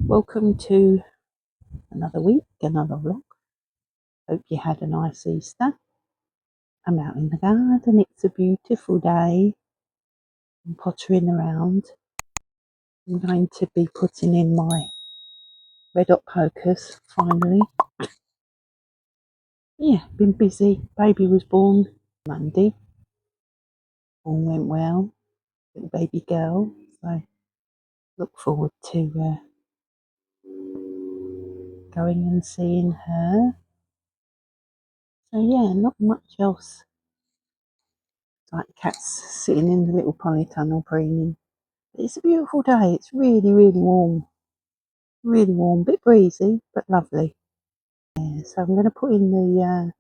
Welcome to another week, another vlog. Hope you had a nice Easter. I'm out in the garden. It's a beautiful day. I'm pottering around. I'm going to be putting in my red hot pokers finally. Yeah, been busy. Baby was born Monday. All went well. Little baby girl. So look forward to going and seeing her. So yeah, not much else. Like the cat's sitting in the little polytunnel preening. It's a beautiful day. It's really, really warm. Really warm, bit breezy, but lovely. Yeah, so I'm going to put in the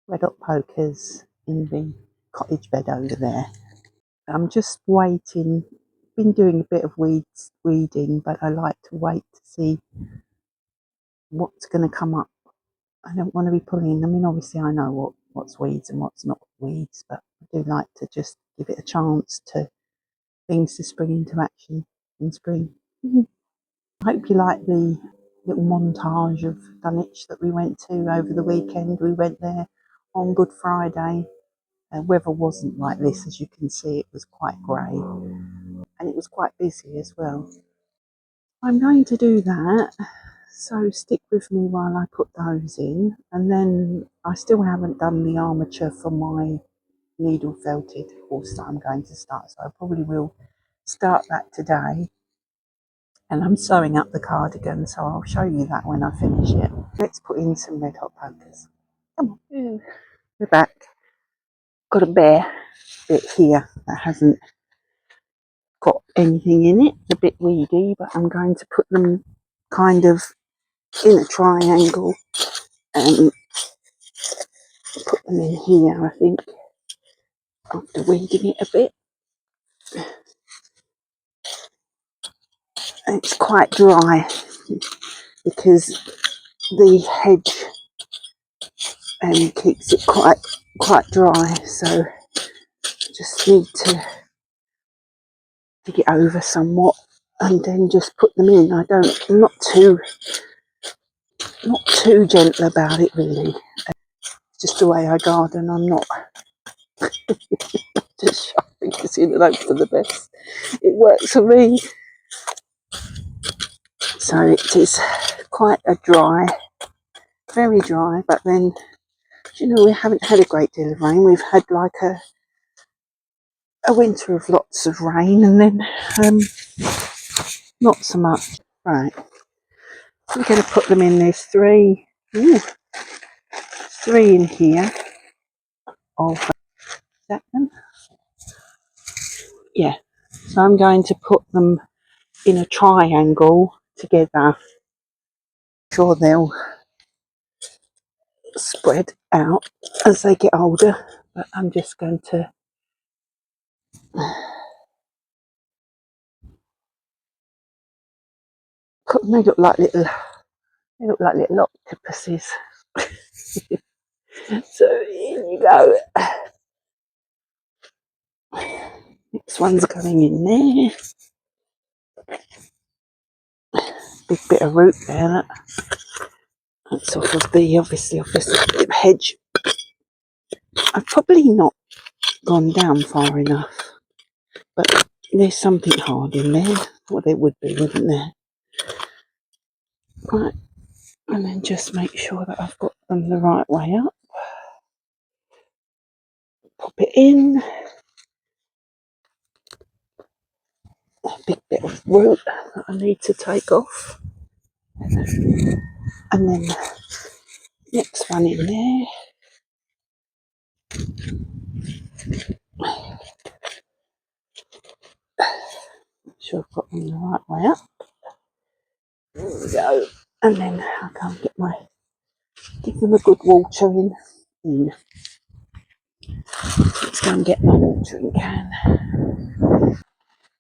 red hot pokers in the cottage bed over there. I'm just waiting. Been doing a bit of weeding, but I like to wait to see what's going to come up. I don't want to be pulling. I mean, obviously I know what's weeds and what's not weeds, but I do like to just give it a chance to things to spring into action in spring. I hope you like the little montage of Dunwich that we went to over the weekend. We went there on Good Friday. Weather wasn't like this, as you can see. It was quite grey and it was quite busy as well. I'm going to do that, so stick with me while I put those in. And then I still haven't done the armature for my needle felted horse that I'm going to start, so I probably will start that today. And I'm sewing up the cardigan, so I'll show you that when I finish it. Let's put in some red hot pokers. Come on, we're back. Got a bare bit here that hasn't got anything in it. It's a bit weedy, but I'm going to put them kind of in a triangle and put them in here, I think, after weeding it a bit. And it's quite dry because the hedge keeps it quite dry, so just need to dig it over somewhat and then just put them in. I'm not too gentle about it really. It's just the way I garden. I'm not just shoving this in and hope for the best. It works for me. So it is quite a dry, very dry, but then, you know, we haven't had a great deal of rain. We've had like a winter of lots of rain and then not so much. Right, I'm going to put them in. There's three in here of that them. Yeah, so I'm going to put them in a triangle together. Sure, they'll spread out as they get older, but I'm just going to put them. They look like little octopuses. So here you go. Next one's going in there. Big bit of root there. That's off of obviously off this hedge. I've probably not gone down far enough, but there's something hard in there. Well, there would be, wouldn't there? Right, and then just make sure that I've got them the right way up. Pop it in. A big bit of root that I need to take off. And then next one in there. Make sure I've got them the right way up. There we go. And then I can give them a good watering in. Let's go and get my watering can.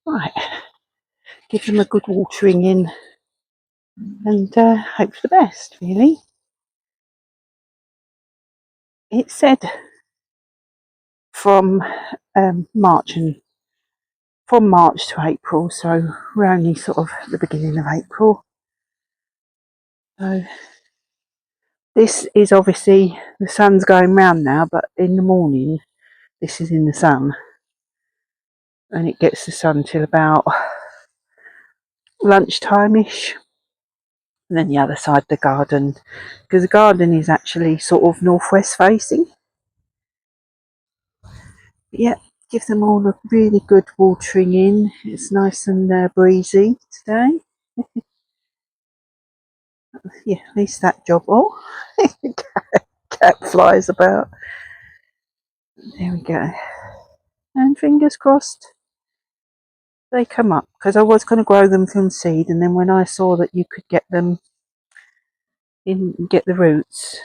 Right, give them a good watering in and hope for the best, really. It said from March to April, so we're only sort of at the beginning of April. So this is obviously, the sun's going round now, but in the morning this is in the sun, and it gets the sun till about lunchtime-ish. And then the other side, the garden, because the garden is actually sort of northwest facing. Yeah, give them all a really good watering in. It's nice and breezy today. Yeah, at least that job. Oh, cat flies about. There we go. And fingers crossed they come up, because I was going to grow them from seed, and then when I saw that you could get them in, get the roots,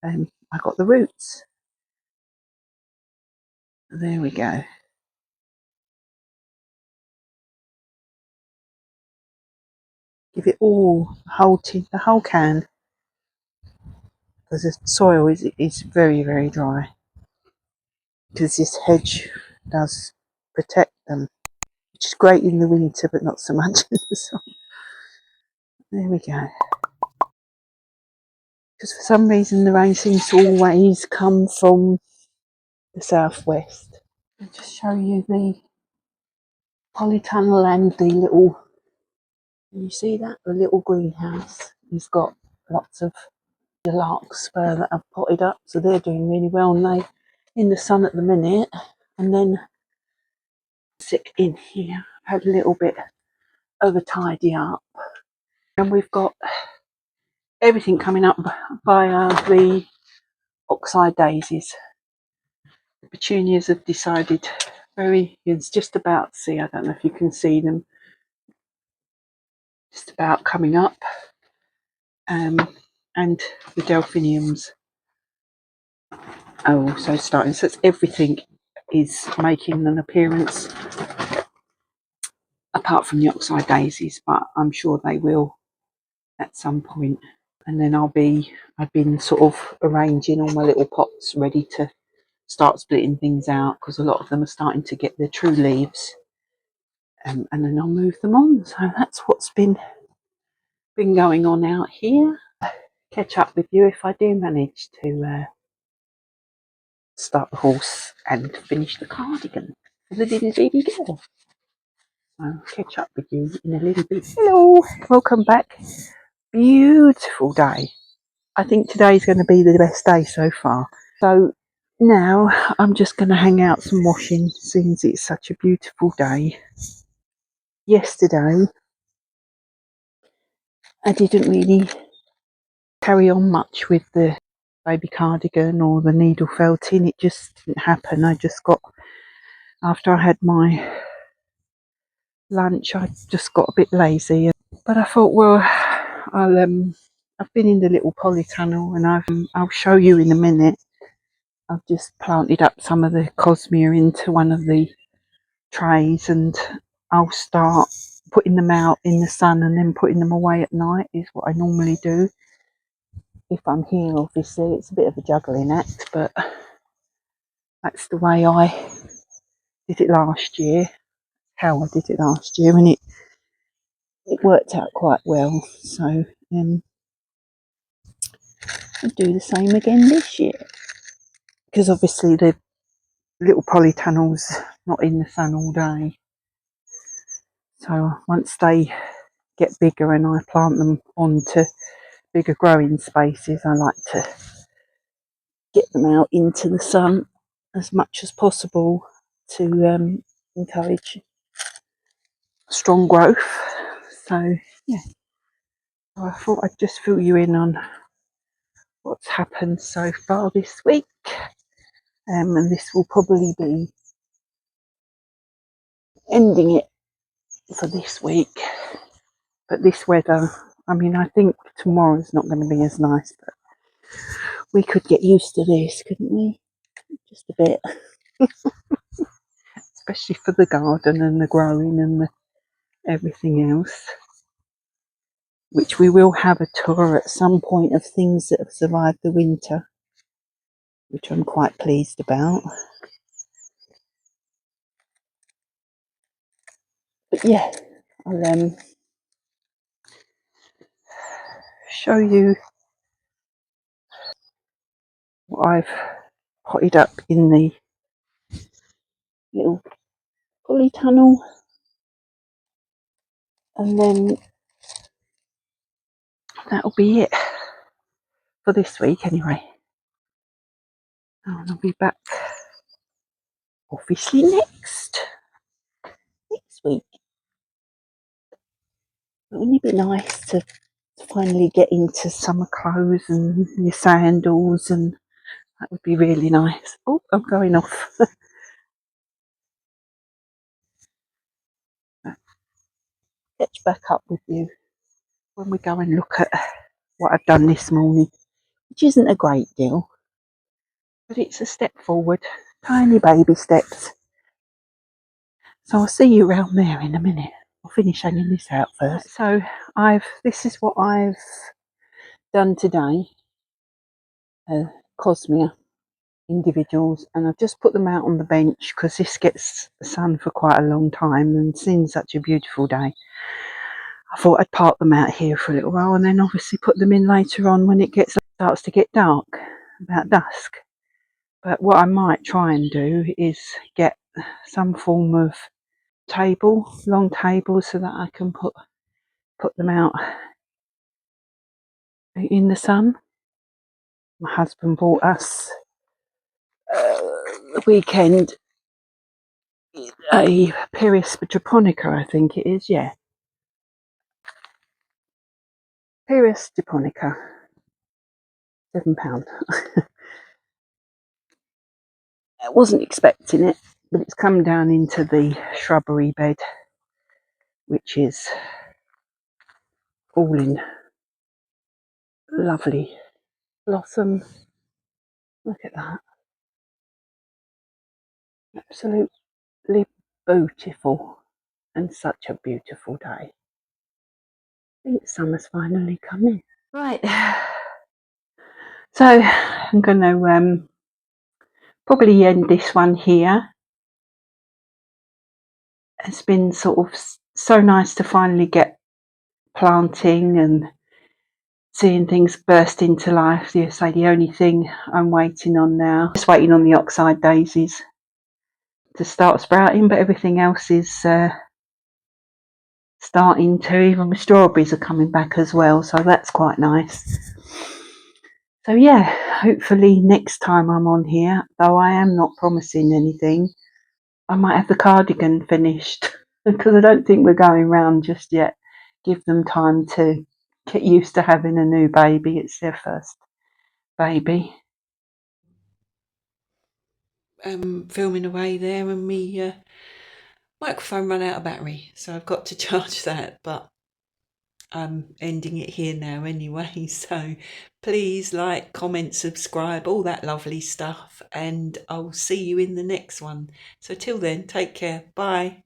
I got the roots. There we go. Give it all the whole can, because the soil is very, very dry, because this hedge does protect them, which is great in the winter but not so much in the summer. There we go. Because for some reason the rain seems to always come from the southwest. I'll just show you the polytunnel and the little, can you see that? The little greenhouse. He's got lots of the larkspur that I've potted up, so they're doing really well, and they in the sun at the minute. And then sit in here, I've had a little bit of a tidy up, and we've got everything coming up via the oxeye daisies. The petunias have decided it's just about, see, I don't know if you can see them, just about coming up, and the delphiniums are also starting. So it's everything is making an appearance, apart from the oxeye daisies, but I'm sure they will at some point. And then I've been sort of arranging all my little pots ready to start splitting things out, because a lot of them are starting to get their true leaves, and then I'll move them on. So that's what's been going on out here. Catch up with you if I do manage to start the horse and finish the cardigan for the little baby girl. I'll catch up with you in a little bit. Hello, welcome back. Beautiful day. I think today's going to be the best day so far. So now I'm just going to hang out some washing, since it's such a beautiful day. Yesterday I didn't really carry on much with the baby cardigan or the needle felting. It just didn't happen. I just got, after I had my lunch, I just got a bit lazy. But I thought, well, I've been in the little polytunnel, and I'll show you in a minute. I've just planted up some of the cosmere into one of the trays, and I'll start putting them out in the sun and then putting them away at night, is what I normally do. If I'm here, obviously, it's a bit of a juggling act, but that's the way I did it last year, how I did it last year, and it worked out quite well. So I'll do the same again this year, because obviously the little polytunnel's not in the sun all day. So once they get bigger and I plant them onto bigger growing spaces, I like to get them out into the sun as much as possible to encourage strong growth. So yeah, I thought I'd just fill you in on what's happened so far this week, and this will probably be ending it for this week. But this weather, I mean, I think tomorrow's not going to be as nice, but we could get used to this, couldn't we? Just a bit. Especially for the garden and the growing and everything else. Which we will have a tour at some point of things that have survived the winter, which I'm quite pleased about. But yeah, I'll show you what I've potted up in the little polytunnel, and then that'll be it for this week anyway. And I'll be back obviously next week. Wouldn't it be nice to finally get into summer clothes and your sandals, and that would be really nice. Oh, I'm going off. Catch back up with you when we go and look at what I've done this morning, which isn't a great deal, but it's a step forward, tiny baby steps. So I'll see you around there in a minute. I'll finish hanging this out first. Right, so this is what I've done today. Cosmea individuals, and I've just put them out on the bench because this gets the sun for quite a long time, and seeing such a beautiful day, I thought I'd park them out here for a little while and then obviously put them in later on when it starts to get dark, about dusk. But what I might try and do is get some form of long table, so that I can put them out in the sun. My husband bought us the weekend a Pyrrhus japonica, I think it is, yeah. Pyrrhus japonica, £7. I wasn't expecting it, but it's come down into the shrubbery bed, which is all in lovely blossom. Look at that. Absolutely beautiful, and such a beautiful day. I think summer's finally coming. Right. So I'm going to probably end this one here. It's been sort of so nice to finally get planting and seeing things burst into life. So the only thing I'm waiting on now, just waiting on the oxide daisies to start sprouting, but everything else is starting to. Even the strawberries are coming back as well, so that's quite nice. So yeah, hopefully next time I'm on here, though I am not promising anything, I might have the cardigan finished because I don't think we're going round just yet. Give them time to get used to having a new baby. It's their first baby. Filming away there, and me microphone ran out of battery, so I've got to charge that, but I'm ending it here now anyway. So please like, comment, subscribe, all that lovely stuff, and I'll see you in the next one. So till then, take care. Bye.